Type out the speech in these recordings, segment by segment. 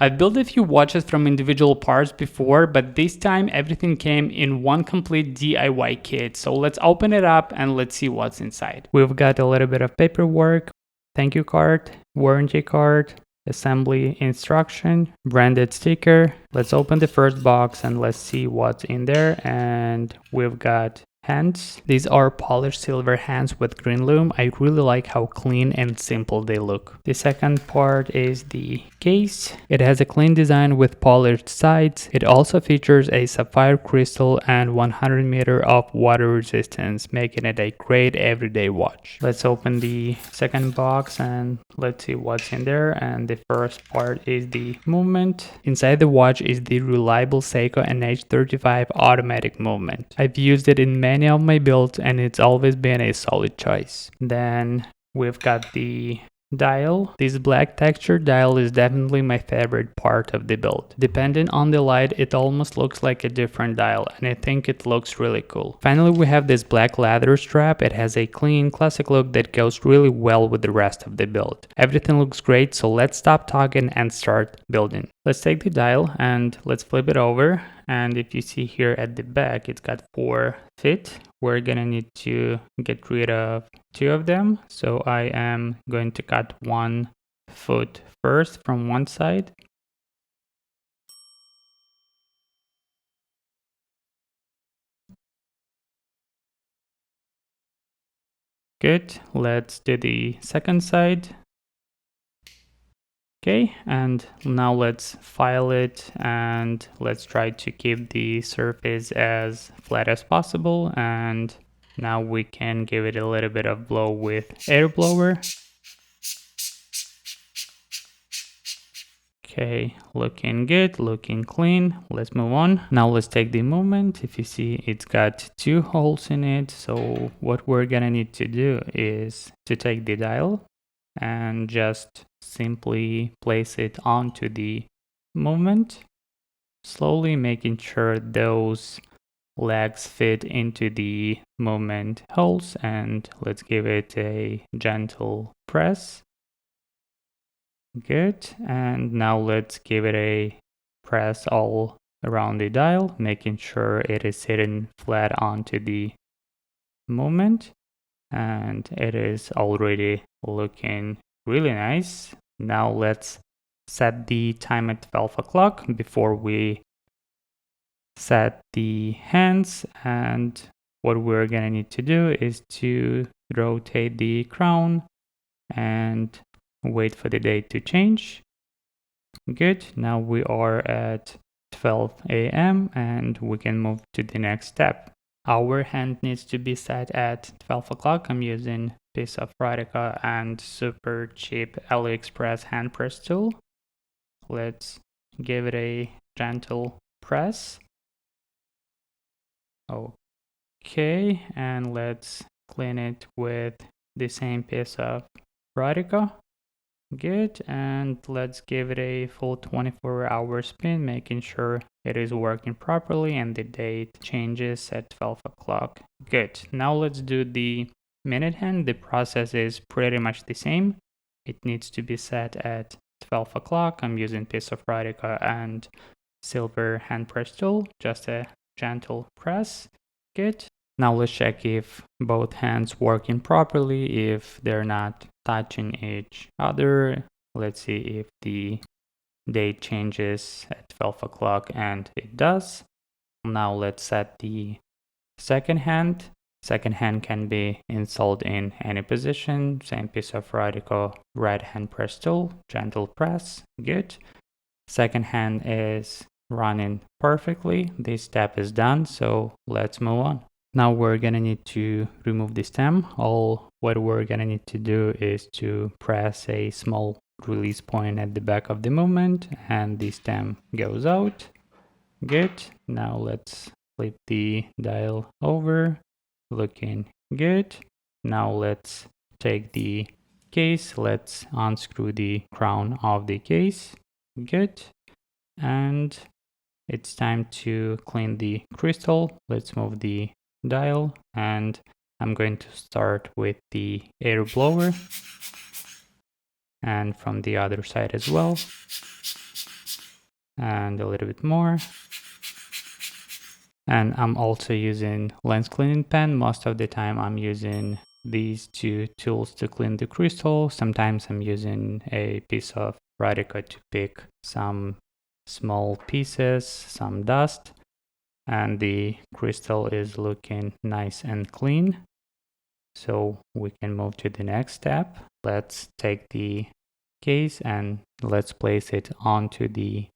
I've built a few watches from individual parts before, but this time everything came in one complete DIY kit. So let's open it up and let's see what's inside. We've got a little bit of paperwork, thank you card, warranty card, assembly instruction, branded sticker. Let's open the first box and let's see what's in there. And we've got hands. These are polished silver hands with green lume. I really like how clean and simple they look. The second part is the case. It has a clean design with polished sides. It also features a sapphire crystal and 100 meter of water resistance, making it a great everyday watch. Let's open the second box and let's see what's in there. And the first part is the movement. Inside the watch is the reliable Seiko NH35 automatic movement. I've used it in many of my builds and it's always been a solid choice. Then we've got the dial. This black texture dial is definitely my favorite part of the build. Depending on the light, it almost looks like a different dial and I think it looks really cool. Finally, we have this black leather strap. It has a clean, classic look that goes really well with the rest of the build. Everything looks great, so let's stop talking and start building. Let's take the dial and let's flip it over. And if you see here at the back, it's got 4 feet. We're gonna need to get rid of 2 of them. So I am going to cut 1 foot first from one side. Good, let's do the second side. Okay, and now let's file it and let's try to keep the surface as flat as possible. And now we can give it a little bit of blow with air blower. Okay, looking good, looking clean. Let's move on. Now let's take the movement. If you see, it's got 2 holes in it. So what we're gonna need to do is to take the dial and just simply place it onto the movement, slowly making sure those legs fit into the movement holes, and let's give it a gentle press. Good, and now let's give it a press all around the dial, making sure it is sitting flat onto the movement, and it is already looking really nice. Now let's set the time at 12 o'clock before we set the hands, and what we're gonna need to do is to rotate the crown and wait for the date to change. Good, now we are at 12 a.m. and we can move to the next step. Our hand needs to be set at 12 o'clock. I'm using piece of Radica and super cheap AliExpress hand press tool. Let's give it a gentle press. Okay, and let's clean it with the same piece of Radica. Good, and let's give it a full 24-hour spin, making sure it is working properly and the date changes at 12 o'clock. Good, now let's do the minute hand. The process is pretty much the same. It needs to be set at 12 o'clock. I'm using piece of Radica and silver hand press tool, just a gentle press. Good. Now let's check if both hands working properly, if they're not touching each other. Let's see if the date changes at 12 o'clock, and it does. Now let's set the second hand. Second hand can be installed in any position. Same piece of Radica, right hand press tool, gentle press. Good. Second hand is running perfectly. This step is done, so let's move on. Now we're gonna need to remove the stem. What we're gonna need to do is to press a small release point at the back of the movement and the stem goes out. Good. Now let's flip the dial over. Looking good. Now let's take the case. Let's unscrew the crown of the case. Good. And it's time to clean the crystal. Let's move the dial, and I'm going to start with the air blower and from the other side as well. and a little bit more. And I'm also using lens cleaning pen. Most of the time I'm using these two tools to clean the crystal. Sometimes I'm using a piece of Radica to pick some small pieces, some dust, and the crystal is looking nice and clean. So we can move to the next step. Let's take the case and let's place it onto the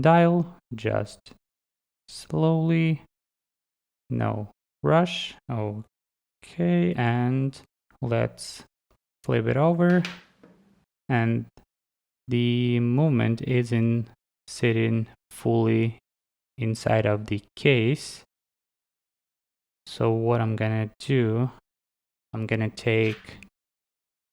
dial, just slowly, no rush. Okay, and let's flip it over, and the movement isn't sitting fully inside of the case. So what I'm gonna do, I'm gonna take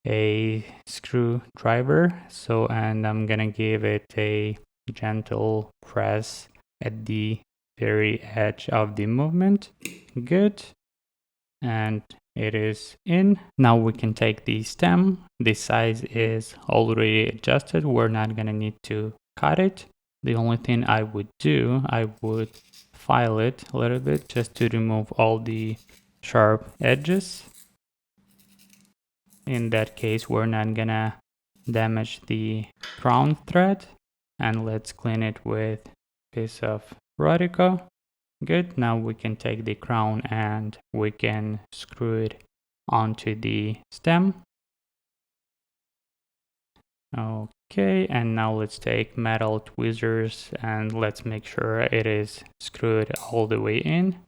a screwdriver, and I'm gonna give it a gentle press at the very edge of the movement. Good. And it is in. Now we can take the stem. The size is already adjusted. We're not gonna need to cut it. The only thing I would do, I would file it a little bit just to remove all the sharp edges. In that case, we're not gonna damage the crown thread. And let's clean it with a piece of Radica. Good. Now we can take the crown and we can screw it onto the stem. Okay, and now let's take metal tweezers and let's make sure it is screwed all the way in.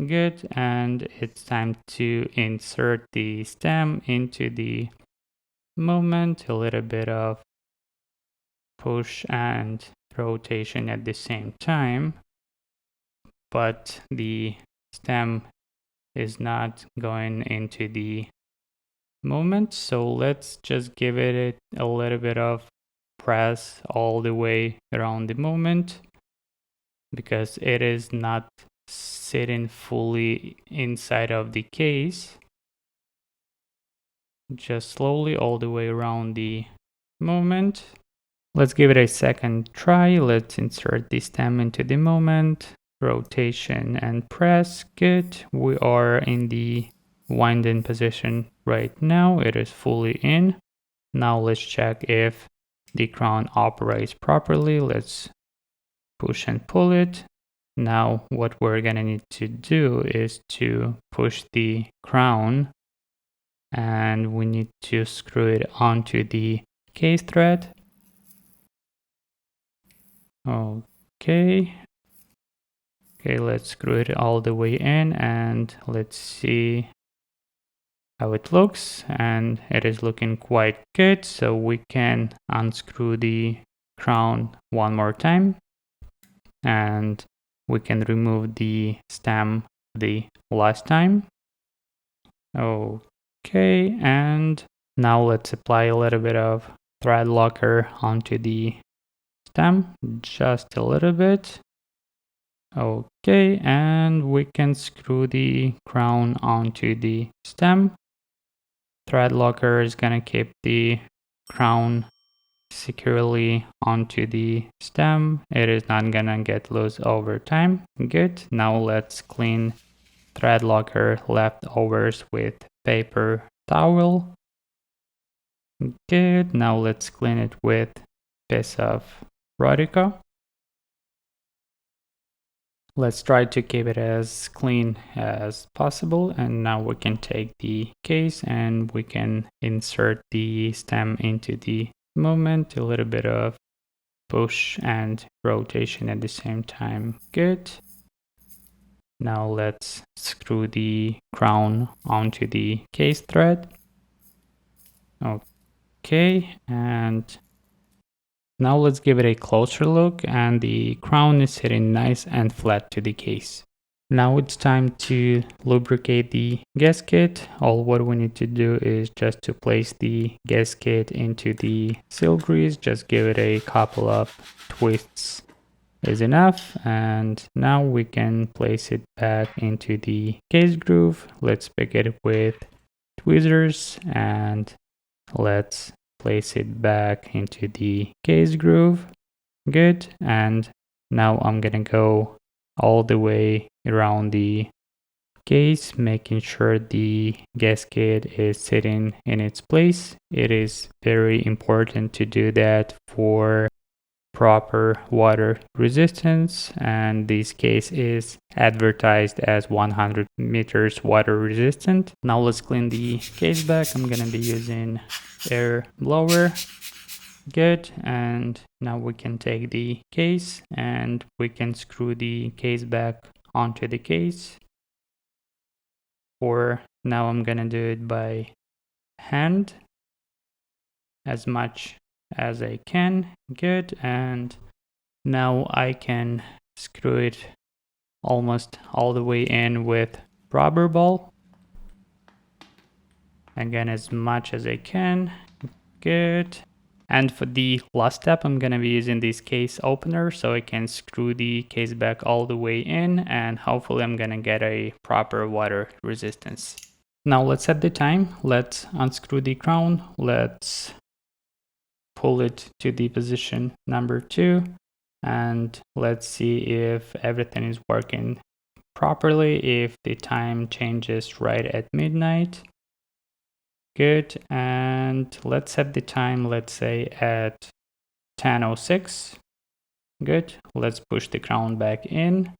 Good. And it's time to insert the stem into the movement. A little bit of push and rotation at the same time, but the stem is not going into the movement, so let's just give it a little bit of press all the way around the movement because it is not sitting fully inside of the case. Just slowly all the way around the movement. Let's give it a second try. Let's insert the stem into the movement, rotation and press. Good. We are in the wind in position right now. It is fully in. Now let's check if the crown operates properly. Let's push and pull it. Now what we're gonna need to do is to push the crown and we need to screw it onto the case thread. Okay, let's screw it all the way in and let's see how it looks, and it is looking quite good. So we can unscrew the crown one more time and we can remove the stem the last time. Okay, and now let's apply a little bit of thread locker onto the stem, just a little bit. Okay, and we can screw the crown onto the stem. Thread locker is gonna keep the crown securely onto the stem. It is not gonna get loose over time. Good. Now let's clean thread locker leftovers with paper towel. Good. Now let's clean it with piece of Radica. Let's try to keep it as clean as possible, and now we can take the case and we can insert the stem into the movement, a little bit of push and rotation at the same time. Good. Now let's screw the crown onto the case thread. Okay, and now let's give it a closer look, and the crown is sitting nice and flat to the case. Now it's time to lubricate the gasket. All what we need to do is just to place the gasket into the seal grease. Just give it a couple of twists is enough, and now we can place it back into the case groove. Let's pick it with tweezers and let's place it back into the case groove. Good. And now I'm gonna go all the way around the case, making sure the gasket is sitting in its place. It is very important to do that for proper water resistance, and this case is advertised as 100 meters water resistant. Now let's clean the case back. I'm gonna be using air blower. Good. And now we can take the case and we can screw the case back onto the case. For now I'm gonna do it by hand as much as I can. Good. And now I can screw it almost all the way in with rubber ball. Again, as much as I can. Good. And for the last step, I'm gonna be using this case opener so I can screw the case back all the way in, and hopefully I'm gonna get a proper water resistance. Now let's set the time. Let's unscrew the crown. Let's pull it to the position number 2, and let's see if everything is working properly, if the time changes right at midnight. Good. And let's set the time, let's say at 10:06. Good. Let's push the crown back in.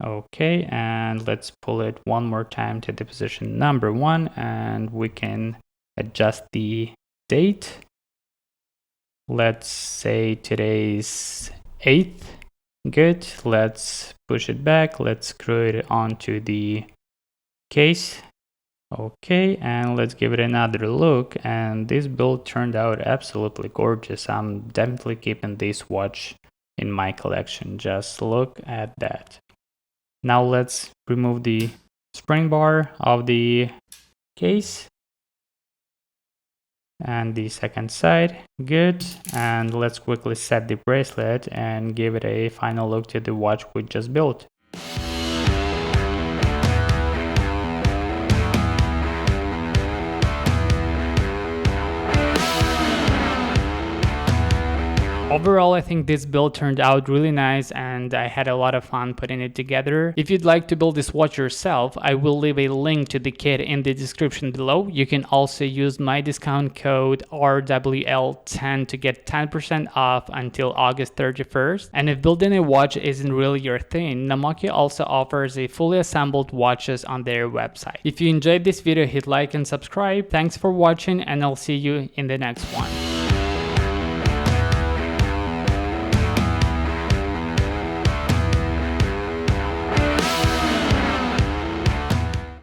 Okay, and let's pull it one more time to the position number 1, and we can adjust the date. Let's say today's 8th. Good. Let's push it back. Let's screw it onto the case. Okay, and let's give it another look. And this build turned out absolutely gorgeous. I'm definitely keeping this watch in my collection. Just look at that. Now let's remove the spring bar of the case and the second side. Good. And let's quickly set the bracelet and give it a final look to the watch we just built. Overall, I think this build turned out really nice and I had a lot of fun putting it together. If you'd like to build this watch yourself, I will leave a link to the kit in the description below. You can also use my discount code RWL10 to get 10% off until August 31st. And if building a watch isn't really your thing, Namoki also offers a fully assembled watches on their website. If you enjoyed this video, hit like and subscribe. Thanks for watching, and I'll see you in the next one.